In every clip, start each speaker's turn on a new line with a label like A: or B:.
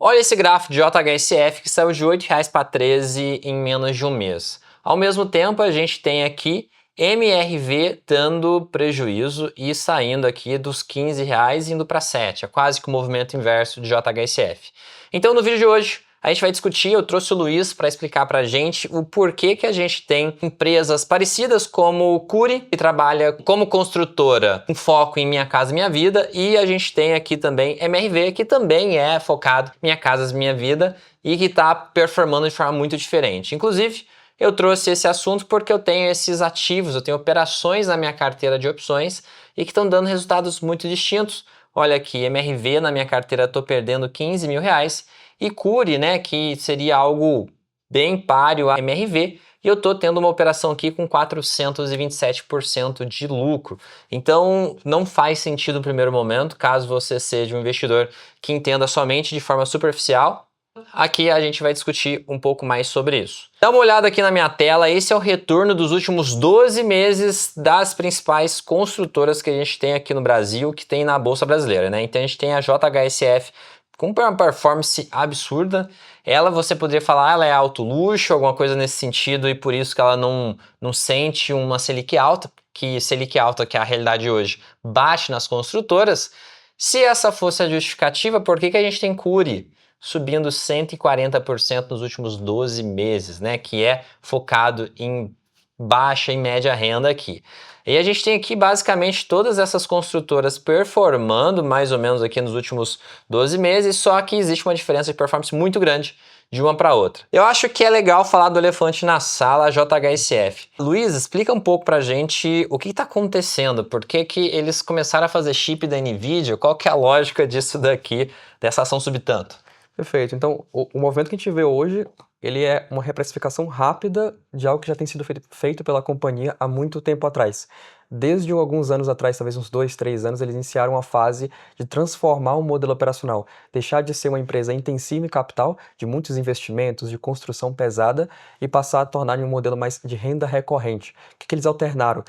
A: Olha esse gráfico de JHSF que saiu de R$ 8,00 para 13 em menos de um mês. Ao mesmo tempo, a gente tem aqui MRV dando prejuízo e saindo aqui dos R$ 15,00 indo para 7. É quase que o movimento inverso de JHSF. Então, no vídeo de hoje, a gente vai discutir, eu trouxe o Luiz para explicar para a gente o porquê que a gente tem empresas parecidas como o Cury, que trabalha como construtora com foco em Minha Casa Minha Vida, e a gente tem aqui também MRV, que também é focado em Minha Casa Minha Vida e que está performando de forma muito diferente. Inclusive, eu trouxe esse assunto porque eu tenho esses ativos, eu tenho operações na minha carteira de opções e que estão dando resultados muito distintos. Olha aqui, MRV na minha carteira estou perdendo R$ 15.000 e Cury, né, que seria algo bem páreo a MRV, e eu estou tendo uma operação aqui com 427% de lucro. Então não faz sentido no primeiro momento, caso você seja um investidor que entenda somente de forma superficial. Aqui a gente vai discutir um pouco mais sobre isso. Dá uma olhada aqui na minha tela, esse é o retorno dos últimos 12 meses das principais construtoras que a gente tem aqui no Brasil, que tem na Bolsa Brasileira, né? Então a gente tem a JHSF com uma performance absurda. Ela, você poderia falar, ela é alto luxo, alguma coisa nesse sentido, e por isso que ela não sente uma Selic alta, que Selic alta, que é a realidade hoje, bate nas construtoras. Se essa fosse a justificativa, por que a gente tem Cury subindo 140% nos últimos 12 meses, né? Que é focado em baixa e média renda aqui. E a gente tem aqui basicamente todas essas construtoras performando mais ou menos aqui nos últimos 12 meses, só que existe uma diferença de performance muito grande de uma para outra. Eu acho que é legal falar do elefante na sala, JHSF. Luiz, explica um pouco pra gente o que está acontecendo, por que que eles começaram a fazer chip da NVIDIA, qual que é a lógica disso daqui, dessa ação subir tanto?
B: Perfeito. Então, o movimento que a gente vê hoje, ele é uma reprecificação rápida de algo que já tem sido feito pela companhia há muito tempo atrás. Desde alguns anos atrás, talvez uns 2, 3 anos, eles iniciaram a fase de transformar o modelo operacional, deixar de ser uma empresa intensiva em capital, de muitos investimentos, de construção pesada, e passar a tornar um modelo mais de renda recorrente. O que eles alternaram?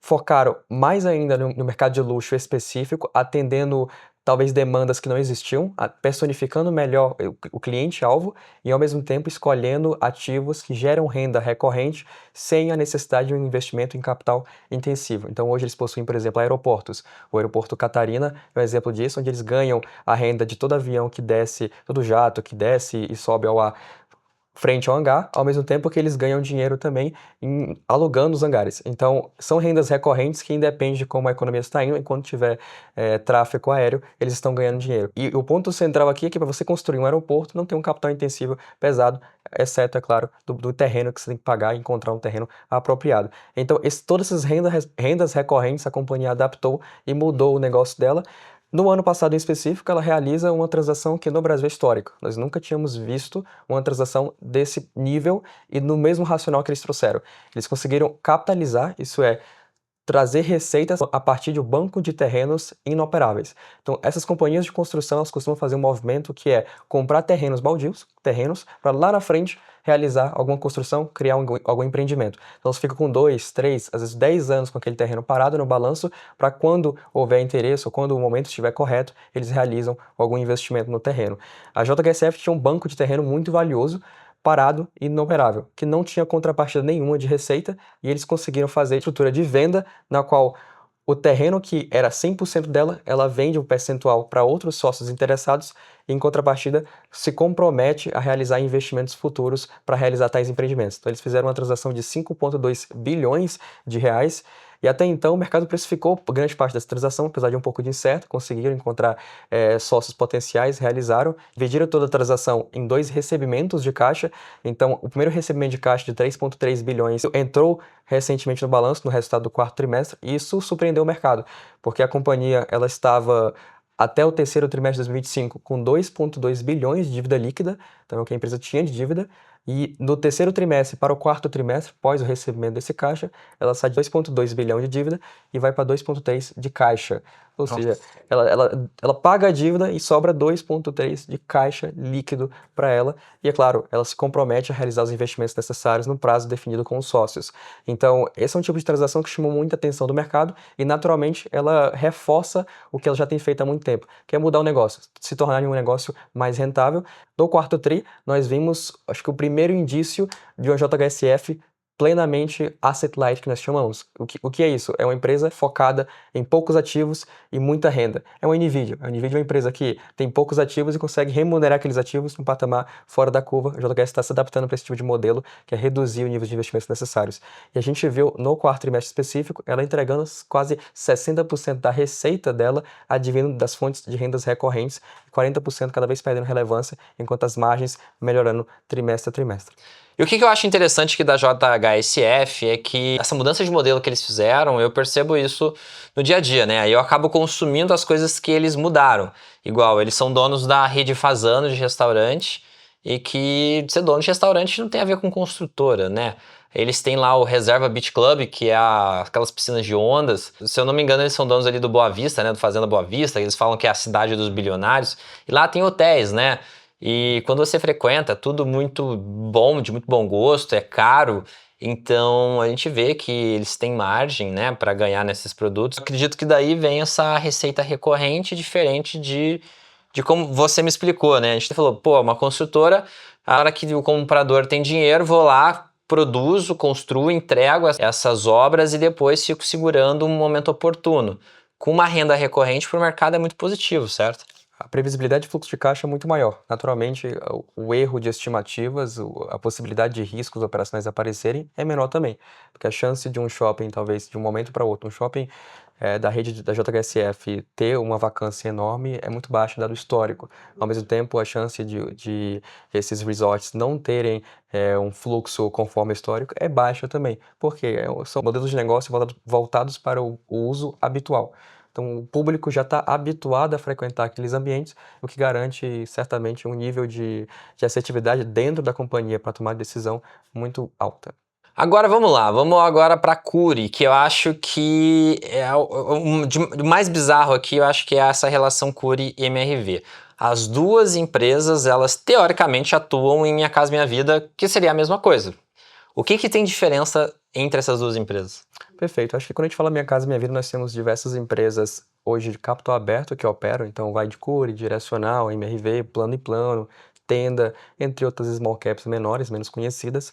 B: Focaram mais ainda no mercado de luxo específico, atendendo talvez demandas que não existiam, personificando melhor o cliente-alvo e, ao mesmo tempo, escolhendo ativos que geram renda recorrente sem a necessidade de um investimento em capital intensivo. Então, hoje eles possuem, por exemplo, aeroportos. O aeroporto Catarina é um exemplo disso, onde eles ganham a renda de todo avião que desce, todo jato que desce e sobe ao ar frente ao hangar, ao mesmo tempo que eles ganham dinheiro também alugando os hangares. Então, são rendas recorrentes que independe de como a economia está indo, enquanto tiver tráfego aéreo, eles estão ganhando dinheiro. E o ponto central aqui é que para você construir um aeroporto, não tem um capital intensivo pesado, exceto, é claro, do terreno que você tem que pagar e encontrar um terreno apropriado. Então, todas essas rendas recorrentes, a companhia adaptou e mudou o negócio dela. No ano passado, em específico, ela realiza uma transação que no Brasil é histórica. Nós nunca tínhamos visto uma transação desse nível e no mesmo racional que eles trouxeram. Eles conseguiram capitalizar, isso é, trazer receitas a partir de um banco de terrenos inoperáveis. Então, essas companhias de construção, elas costumam fazer um movimento que é comprar terrenos baldios, terrenos, para lá na frente realizar alguma construção, criar algum empreendimento. Então, elas ficam com 2, 3, às vezes 10 anos com aquele terreno parado no balanço, para quando houver interesse ou quando o momento estiver correto, eles realizam algum investimento no terreno. A JHSF tinha um banco de terreno muito valioso, parado e inoperável, que não tinha contrapartida nenhuma de receita, e eles conseguiram fazer estrutura de venda, na qual o terreno que era 100% dela, ela vende um percentual para outros sócios interessados e, em contrapartida, se compromete a realizar investimentos futuros para realizar tais empreendimentos. Então, eles fizeram uma transação de 5,2 bilhões de reais e até então o mercado precificou grande parte dessa transação, apesar de um pouco de incerto, conseguiram encontrar sócios potenciais, realizaram, dividiram toda a transação em 2 recebimentos de caixa. Então, o primeiro recebimento de caixa de 3,3 bilhões entrou recentemente no balanço, no resultado do quarto trimestre, e isso surpreendeu o mercado, porque a companhia ela estava até o terceiro trimestre de 2025 com 2,2 bilhões de dívida líquida, então é o que a empresa tinha de dívida. E no terceiro trimestre para o quarto trimestre, após o recebimento desse caixa, ela sai de 2,2 bilhão de dívida e vai para 2,3 de caixa. Ou seja, ela paga a dívida e sobra 2,3 de caixa líquido para ela. E é claro, ela se compromete a realizar os investimentos necessários no prazo definido com os sócios. Então, esse é um tipo de transação que chamou muita atenção do mercado e, naturalmente, ela reforça o que ela já tem feito há muito tempo, que é mudar o negócio, se tornar um negócio mais rentável. No quarto TRI, nós vimos, acho que o primeiro indício de uma JHSF plenamente asset light, que nós chamamos. O que é isso? É uma empresa focada em poucos ativos e muita renda. É uma NVIDIA. A NVIDIA é uma empresa que tem poucos ativos e consegue remunerar aqueles ativos num patamar fora da curva. A JHS está se adaptando para esse tipo de modelo, que é reduzir o nível de investimentos necessários. E a gente viu no quarto trimestre específico, ela entregando quase 60% da receita dela advindo das fontes de rendas recorrentes, 40% cada vez perdendo relevância, enquanto as margens melhorando trimestre a trimestre.
A: E o que eu acho interessante aqui da JHSF é que essa mudança de modelo que eles fizeram, eu percebo isso no dia a dia, né? Aí eu acabo consumindo as coisas que eles mudaram. Igual, eles são donos da rede Fazano de restaurante e que ser dono de restaurante não tem a ver com construtora, né? Eles têm lá o Reserva Beach Club, que é aquelas piscinas de ondas. Se eu não me engano, eles são donos ali do Boa Vista, né? Do Fazenda Boa Vista. Eles falam que é a cidade dos bilionários. E lá tem hotéis, né? E quando você frequenta, tudo muito bom, de muito bom gosto, é caro. Então a gente vê que eles têm margem, né, para ganhar nesses produtos. Acredito que daí vem essa receita recorrente diferente de como você me explicou, né? A gente falou, pô, uma construtora, a hora que o comprador tem dinheiro, vou lá, produzo, construo, entrego essas obras e depois fico segurando um momento oportuno. Com uma renda recorrente para o mercado é muito positivo, certo?
B: A previsibilidade de fluxo de caixa é muito maior. Naturalmente, o erro de estimativas, a possibilidade de riscos operacionais aparecerem é menor também, porque a chance de um shopping, talvez de um momento para outro, um shopping da rede da JHSF ter uma vacância enorme é muito baixa, dado o histórico. Ao mesmo tempo, a chance de esses resorts não terem um fluxo conforme histórico é baixa também, porque são modelos de negócio voltados para o uso habitual. Então, o público já está habituado a frequentar aqueles ambientes, o que garante certamente um nível de assertividade dentro da companhia para tomar decisão muito alta.
A: Agora vamos lá, vamos agora para a Cury, que eu acho que é o mais bizarro aqui, eu acho que é essa relação Cury e MRV. As duas empresas, elas teoricamente atuam em Minha Casa Minha Vida, que seria a mesma coisa. O que tem diferença entre essas duas empresas?
B: Perfeito. Acho que quando a gente fala Minha Casa Minha Vida, nós temos diversas empresas hoje de capital aberto que operam, então vai de Cury, Direcional, MRV, Plano e Plano, Tenda, entre outras small caps menores, menos conhecidas.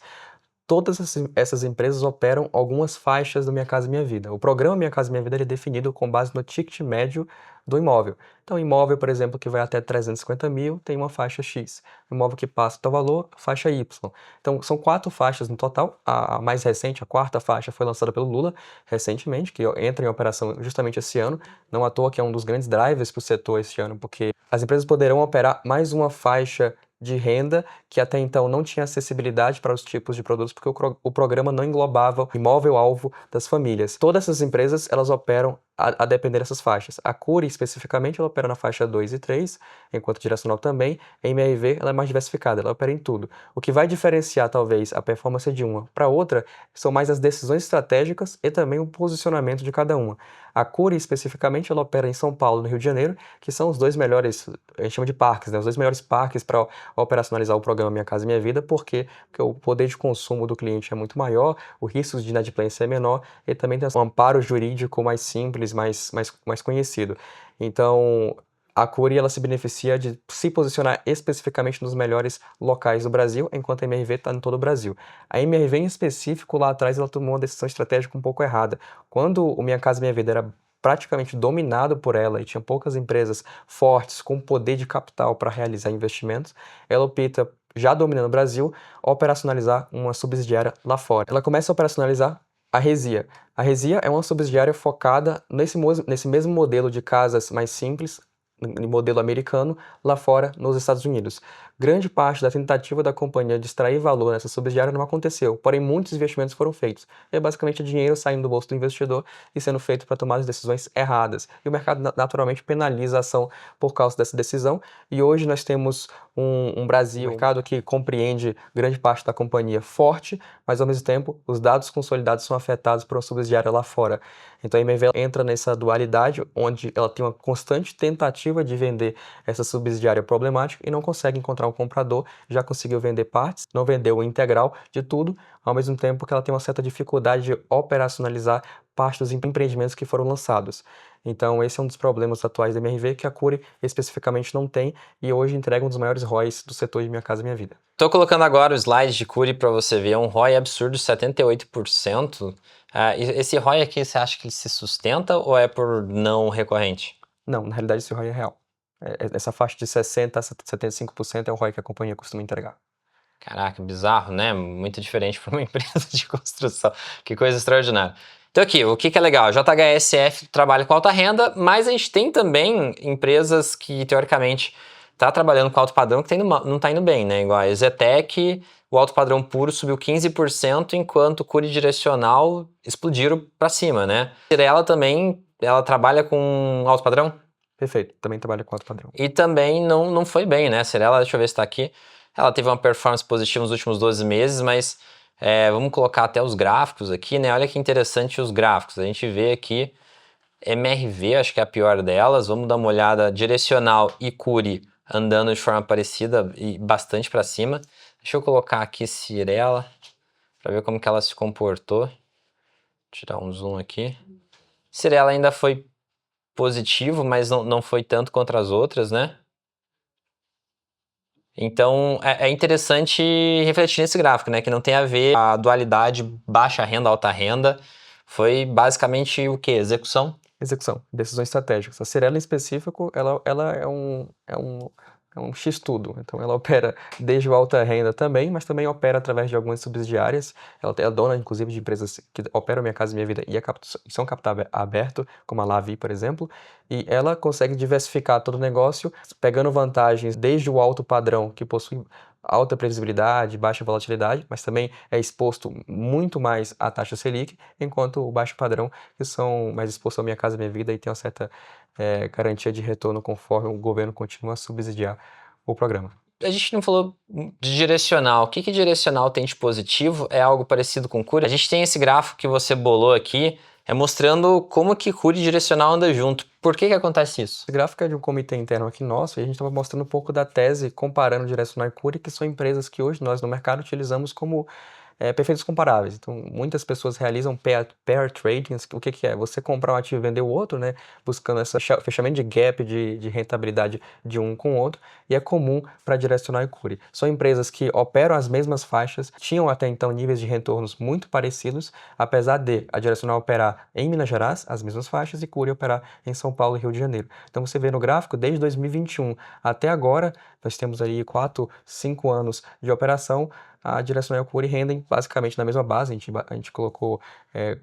B: Todas essas empresas operam algumas faixas do Minha Casa Minha Vida. O programa Minha Casa Minha Vida ele é definido com base no ticket médio do imóvel. Então, imóvel, por exemplo, que vai até 350 mil, tem uma faixa X. Imóvel que passa tal valor, faixa Y. Então, são 4 faixas no total. A mais recente, a quarta faixa, foi lançada pelo Lula recentemente, que entra em operação justamente esse ano. Não à toa que é um dos grandes drivers para o setor esse ano, porque as empresas poderão operar mais uma faixa de renda que até então não tinha acessibilidade para os tipos de produtos, porque o programa não englobava o imóvel-alvo das famílias. Todas essas empresas, elas operam a depender dessas faixas. A Cury, especificamente, ela opera na faixa 2 e 3, enquanto a Direcional também. A MRV, ela é mais diversificada, ela opera em tudo. O que vai diferenciar, talvez, a performance de uma para outra são mais as decisões estratégicas e também o posicionamento de cada uma. A Cury, especificamente, ela opera em São Paulo e no Rio de Janeiro, que são os dois melhores, a gente chama de parques, né? Os dois melhores parques para operacionalizar o programa Minha Casa Minha Vida, porque o poder de consumo do cliente é muito maior, o risco de inadimplência é menor e também tem um amparo jurídico mais simples, mais conhecido. Então, a Cury ela se beneficia de se posicionar especificamente nos melhores locais do Brasil, enquanto a MRV está em todo o Brasil. A MRV em específico, lá atrás, ela tomou uma decisão estratégica um pouco errada. Quando o Minha Casa Minha Vida era praticamente dominado por ela e tinha poucas empresas fortes com poder de capital para realizar investimentos, ela opta, já dominando o Brasil, operacionalizar uma subsidiária lá fora. Ela começa a operacionalizar a Resia. A Resia é uma subsidiária focada nesse mesmo modelo de casas mais simples, no modelo americano, lá fora nos Estados Unidos. Grande parte da tentativa da companhia de extrair valor nessa subsidiária não aconteceu, porém muitos investimentos foram feitos. É basicamente dinheiro saindo do bolso do investidor e sendo feito para tomar as decisões erradas. E o mercado naturalmente penaliza a ação por causa dessa decisão. E hoje nós temos um Brasil, um mercado que compreende grande parte da companhia forte, mas ao mesmo tempo os dados consolidados são afetados por uma subsidiária lá fora. Então a MRV entra nessa dualidade, onde ela tem uma constante tentativa de vender essa subsidiária problemática e não consegue encontrar um comprador, já conseguiu vender partes, não vendeu o integral de tudo, ao mesmo tempo que ela tem uma certa dificuldade de operacionalizar parte dos empreendimentos que foram lançados. Então esse é um dos problemas atuais da MRV que a Cury especificamente não tem e hoje entrega um dos maiores ROIs do setor de Minha Casa Minha Vida.
A: Tô colocando agora o slide de Cury para você ver, é um ROI absurdo, 78%. Esse ROI aqui, você acha que ele se sustenta ou é por não recorrente?
B: Não, na realidade esse ROI é real. Essa faixa de 60% a 75% é o ROI que a companhia costuma entregar.
A: Caraca, bizarro, né? Muito diferente para uma empresa de construção. Que coisa extraordinária. Então aqui, o que é legal? A JHSF trabalha com alta renda, mas a gente tem também empresas que, teoricamente, tá trabalhando com alto padrão que não tá indo bem, né? Igual a Exetec, o alto padrão puro subiu 15%, enquanto o Cury direcional explodiram para cima, né? Ela também, ela trabalha com alto padrão?
B: Perfeito, também trabalha com alto padrão.
A: E também não foi bem, né? Cirela, deixa eu ver se tá aqui. Ela teve uma performance positiva nos últimos 12 meses, mas vamos colocar até os gráficos aqui, né? Olha que interessante os gráficos. A gente vê aqui MRV, acho que é a pior delas. Vamos dar uma olhada direcional e Cury andando de forma parecida e bastante para cima. Deixa eu colocar aqui Cirela para ver como que ela se comportou. Tirar um zoom aqui. Cirela ainda foi positivo, mas não foi tanto contra as outras, né? Então, é interessante refletir nesse gráfico, né? Que não tem a ver a dualidade baixa renda, alta renda. Foi basicamente o quê? Execução?
B: Execução, decisões estratégicas. A Cirela, em específico, ela é um X-tudo. Então, ela opera desde o alta renda também, mas também opera através de algumas subsidiárias. Ela é dona, inclusive, de empresas que operam Minha Casa Minha Vida e são capital aberto, como a Lavi, por exemplo. E ela consegue diversificar todo o negócio, pegando vantagens desde o alto padrão, que possui alta previsibilidade, baixa volatilidade, mas também é exposto muito mais à taxa Selic, enquanto o baixo padrão, que são mais expostos à Minha Casa Minha Vida e tem uma certa garantia de retorno conforme o governo continua a subsidiar o programa.
A: A gente não falou de direcional. O que direcional tem de positivo? É algo parecido com Cury? A gente tem esse gráfico que você bolou aqui, mostrando como que Cury e direcional anda junto. Por que acontece isso?
B: Esse gráfico é de um comitê interno aqui nosso e a gente estava mostrando um pouco da tese comparando direcional e Cury, que são empresas que hoje nós no mercado utilizamos como perfeitos comparáveis. Então, muitas pessoas realizam pair trading. O que é? Você comprar um ativo e vender o outro, né? Buscando esse fechamento de gap de rentabilidade de um com o outro. E é comum para Direcional e Cury. São empresas que operam as mesmas faixas, tinham até então níveis de retornos muito parecidos, apesar de a Direcional operar em Minas Gerais, as mesmas faixas, e Cury operar em São Paulo e Rio de Janeiro. Então, você vê no gráfico, desde 2021 até agora, nós temos aí 4, 5 anos de operação, a Direcional e a Cury rendem basicamente na mesma base. A gente colocou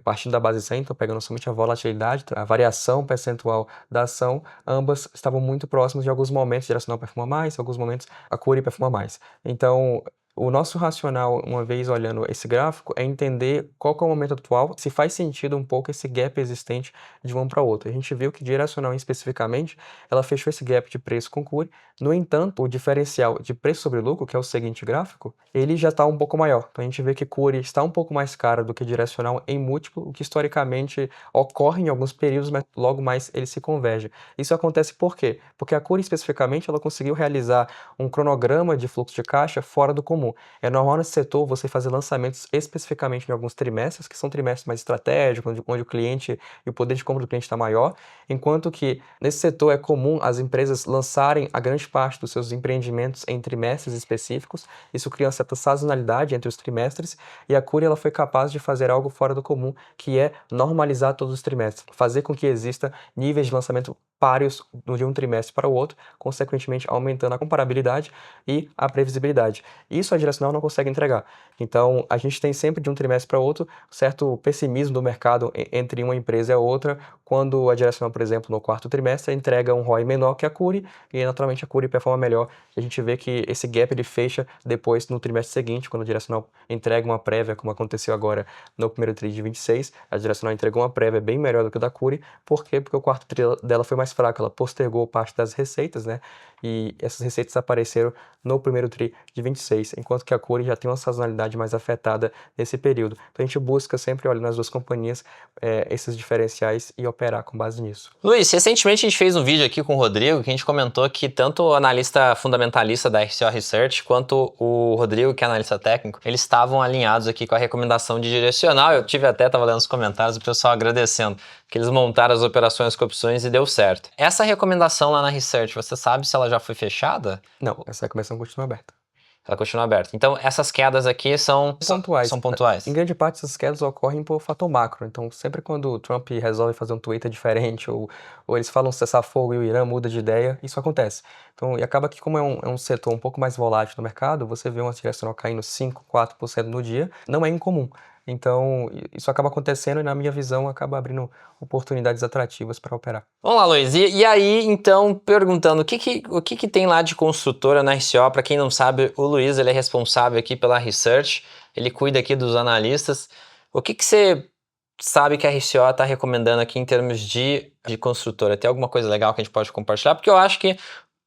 B: partindo da base 100, então pegando somente a volatilidade, a variação percentual da ação, ambas estavam muito próximas. De alguns momentos a Direcional perfuma mais, em alguns momentos a Cury perfuma mais. Então, o nosso racional, uma vez olhando esse gráfico, é entender qual que é o momento atual, se faz sentido um pouco esse gap existente de um para o outro. A gente viu que Direcional especificamente, ela fechou esse gap de preço com Cury. No entanto, o diferencial de preço sobre lucro, que é o seguinte gráfico, ele já está um pouco maior. Então a gente vê que Cury está um pouco mais cara do que Direcional em múltiplo, o que historicamente ocorre em alguns períodos, mas logo mais ele se converge. Isso acontece por quê? Porque a Cury especificamente, ela conseguiu realizar um cronograma de fluxo de caixa fora do comum. É normal nesse setor você fazer lançamentos especificamente em alguns trimestres, que são trimestres mais estratégicos, onde o cliente e o poder de compra do cliente está maior, enquanto que nesse setor é comum as empresas lançarem a grande parte dos seus empreendimentos em trimestres específicos. Isso cria uma certa sazonalidade entre os trimestres, e a Cury ela foi capaz de fazer algo fora do comum, que é normalizar todos os trimestres, fazer com que exista níveis de lançamento páreos de um trimestre para o outro, consequentemente aumentando a comparabilidade e a previsibilidade. Isso a direcional não consegue entregar. Então, a gente tem sempre de um trimestre para outro certo pessimismo do mercado entre uma empresa e a outra, quando a direcional, por exemplo, no quarto trimestre entrega um ROI menor que a Cury e naturalmente a Cury performa melhor. E a gente vê que esse gap ele fecha depois no trimestre seguinte, quando a direcional entrega uma prévia, como aconteceu agora no primeiro tri de 26, a direcional entregou uma prévia bem melhor do que a da Cury. Por quê? Porque o quarto tri dela foi mais fraco, ela postergou parte das receitas, né? E essas receitas apareceram no primeiro tri de 26, enquanto que a Cury já tem uma sazonalidade mais afetada nesse período. Então a gente busca sempre, olha, nas duas companhias, esses diferenciais e operar com base nisso.
A: Luiz, recentemente a gente fez um vídeo aqui com o Rodrigo que a gente comentou que tanto o analista fundamentalista da RCO Research quanto o Rodrigo, que é analista técnico, eles estavam alinhados aqui com a recomendação de direcional. Eu estava lendo os comentários do pessoal agradecendo que eles montaram as operações com opções e deu certo. Essa recomendação lá na Research, você sabe se ela já foi fechada?
B: Não, essa recomendação continua aberta.
A: Ela continua aberta. Então, essas quedas aqui são pontuais.
B: Em grande parte, essas quedas ocorrem por fator macro. Então, sempre quando o Trump resolve fazer um Twitter diferente ou eles falam cessar fogo e o Irã muda de ideia, isso acontece. Então, e acaba que como é um setor um pouco mais volátil no mercado, você vê uma direcional caindo 5, 4% no dia, não é incomum. Então, isso acaba acontecendo e, na minha visão, acaba abrindo oportunidades atrativas para operar.
A: Vamos lá, Luiz. E aí, então, perguntando, o que tem lá de construtora na RCO? Para quem não sabe, o Luiz ele é responsável aqui pela Research, ele cuida aqui dos analistas. O que você sabe que a RCO está recomendando aqui em termos de construtora? Tem alguma coisa legal que a gente pode compartilhar? Porque eu acho que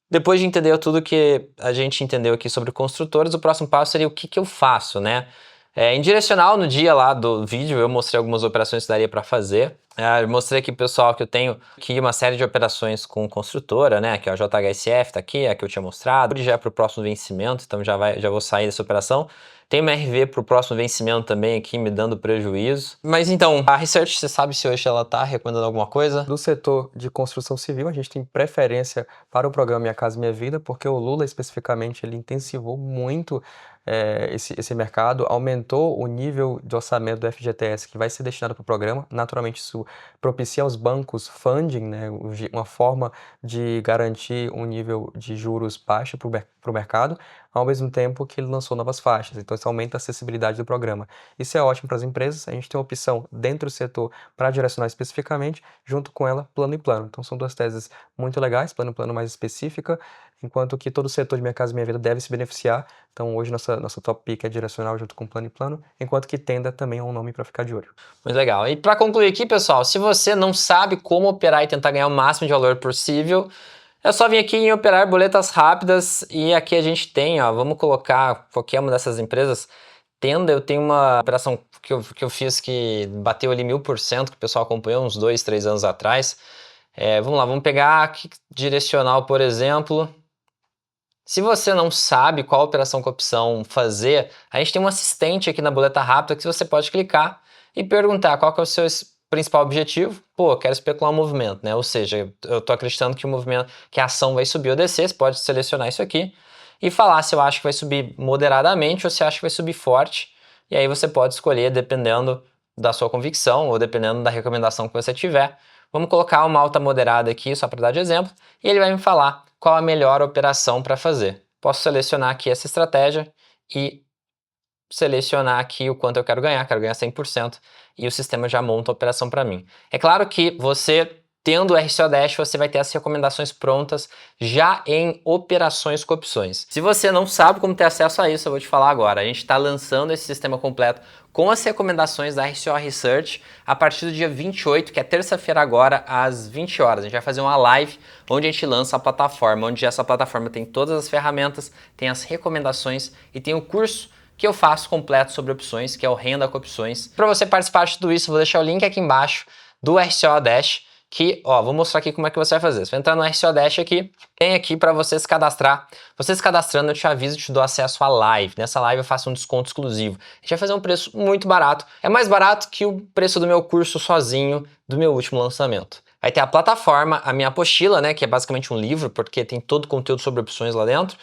A: depois de entender tudo que a gente entendeu aqui sobre construtoras, o próximo passo seria o que eu faço, né? Em direcional, no dia lá do vídeo, eu mostrei algumas operações que daria para fazer. Eu mostrei aqui, pessoal, que eu tenho aqui uma série de operações com construtora, né? Que é a JHSF, tá aqui, a que eu tinha mostrado. Já é para o próximo vencimento, então já vou sair dessa operação. Tem uma RV para o próximo vencimento também aqui, me dando prejuízo. Mas então, a Research, você sabe se hoje ela tá recomendando alguma coisa?
B: Do setor de construção civil, a gente tem preferência para o programa Minha Casa Minha Vida, porque o Lula, especificamente, ele intensivou muito esse mercado, aumentou o nível de orçamento do FGTS que vai ser destinado para o programa. Naturalmente, isso propicia aos bancos funding, né, uma forma de garantir um nível de juros baixo para o mercado, ao mesmo tempo que ele lançou novas faixas. Então, isso aumenta a acessibilidade do programa. Isso é ótimo para as empresas. A gente tem uma opção dentro do setor para direcionar especificamente, junto com ela, plano e plano. Então, são duas teses muito legais, plano e plano mais específica, enquanto que todo o setor de Minha Casa Minha Vida deve se beneficiar. Então, hoje, nossa top pick é direcional junto com plano e plano, enquanto que Tenda também é um nome para ficar de olho.
A: Muito legal. E para concluir aqui, pessoal, se você não sabe como operar e tentar ganhar o máximo de valor possível, é só vir aqui em operar boletas rápidas e aqui a gente tem, ó, vamos colocar qualquer uma dessas empresas. Tenda, eu tenho uma operação que eu fiz que bateu ali 1000%, que o pessoal acompanhou uns 2, 3 anos atrás. Vamos lá, vamos pegar aqui direcional, por exemplo. Se você não sabe qual operação com opção fazer, a gente tem um assistente aqui na boleta rápida que você pode clicar e perguntar qual que é o seu principal objetivo. Pô, eu quero especular um movimento, né? Ou seja, eu estou acreditando que o movimento, que a ação vai subir ou descer, você pode selecionar isso aqui e falar se eu acho que vai subir moderadamente ou se acha que vai subir forte. E aí você pode escolher dependendo da sua convicção ou dependendo da recomendação que você tiver. Vamos colocar uma alta moderada aqui, só para dar de exemplo, e ele vai me falar qual a melhor operação para fazer. Posso selecionar aqui essa estratégia e selecionar aqui o quanto eu quero ganhar 100%, e o sistema já monta a operação para mim. É claro que você, tendo o RCO Dash, você vai ter as recomendações prontas já em operações com opções. Se você não sabe como ter acesso a isso, eu vou te falar agora. A gente está lançando esse sistema completo com as recomendações da RCO Research a partir do dia 28, que é terça-feira agora, às 20 horas. A gente vai fazer uma live onde a gente lança a plataforma, onde essa plataforma tem todas as ferramentas, tem as recomendações e tem o curso que eu faço completo sobre opções, que é o Renda com Opções. Para você participar de tudo isso, eu vou deixar o link aqui embaixo do RCO Dash, que, ó, vou mostrar aqui como é que você vai fazer. Você vai entrar no RCO Dash aqui, tem aqui para você se cadastrar. Você se cadastrando, eu te aviso e te dou acesso à live. Nessa live eu faço um desconto exclusivo. A gente vai fazer um preço muito barato. É mais barato que o preço do meu curso sozinho, do meu último lançamento. Vai ter a plataforma, a minha apostila, né, que é basicamente um livro, porque tem todo o conteúdo sobre opções lá dentro.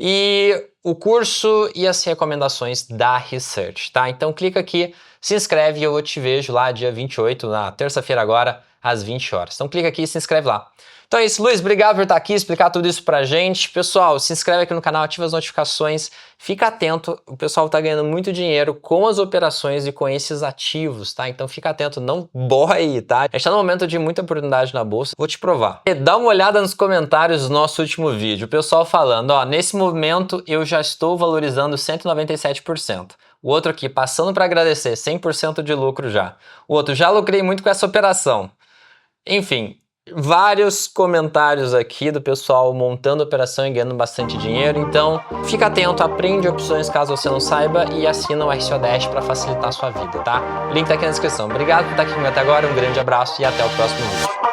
A: E o curso e as recomendações da Research, tá? Então clica aqui, se inscreve e eu te vejo lá dia 28, na terça-feira agora, às 20 horas. Então clica aqui e se inscreve lá. Então é isso, Luiz, obrigado por estar aqui, explicar tudo isso pra gente. Pessoal, se inscreve aqui no canal, ativa as notificações, fica atento, o pessoal tá ganhando muito dinheiro com as operações e com esses ativos, tá? Então fica atento, não borre, tá? A gente tá num momento de muita oportunidade na bolsa, vou te provar. E dá uma olhada nos comentários do nosso último vídeo, o pessoal falando, ó, nesse momento eu já estou valorizando 197%. O outro aqui, passando para agradecer, 100% de lucro já. O outro, já lucrei muito com essa operação. Enfim, vários comentários aqui do pessoal montando operação e ganhando bastante dinheiro. Então, fica atento, aprende opções caso você não saiba e assina o RCO Dash para facilitar a sua vida, tá? O link tá aqui na descrição. Obrigado por estar aqui comigo até agora, um grande abraço e até o próximo vídeo.